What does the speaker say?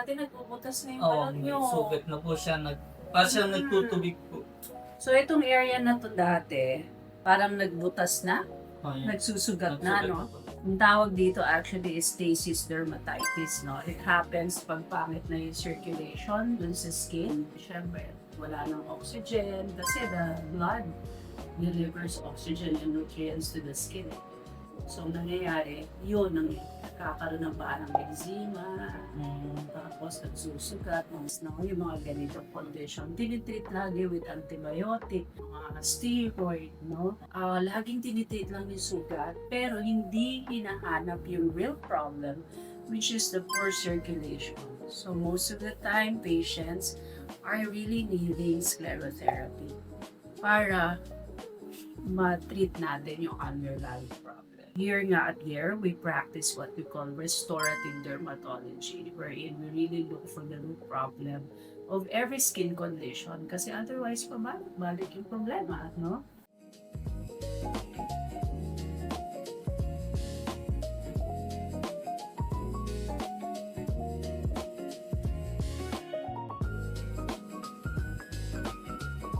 Dati nagbubutas na yung Oo, balat nyo. sugat na po siya. Parang siyang nagtutubig po. So, itong area na to dati, parang nagbutas na, Ayun. nagsusugat na, Nagsugat no? po. Ang tawag dito actually is stasis dermatitis, no? It happens pag pangit na yung circulation dun sa skin. Siyempre, wala nang oxygen kasi the blood delivers oxygen and nutrients to the skin. So, nangyayari, yun ang nagkakaroon ng parang eczema, tapos nagsusugat, yung mga ganitong condition. Tinitreat lagi with antibiotic, mga steroid, no? Laging tinitreat lang yung sugat, pero hindi hinahanap yung real problem, which is the poor circulation. So, most of the time, patients are really needing sclerotherapy para ma-treat natin yung underlying problem. Here nga at Here, we practice what we call restorative dermatology, wherein we really look for the root problem of every skin condition kasi otherwise pabalik-balik yung problema, no?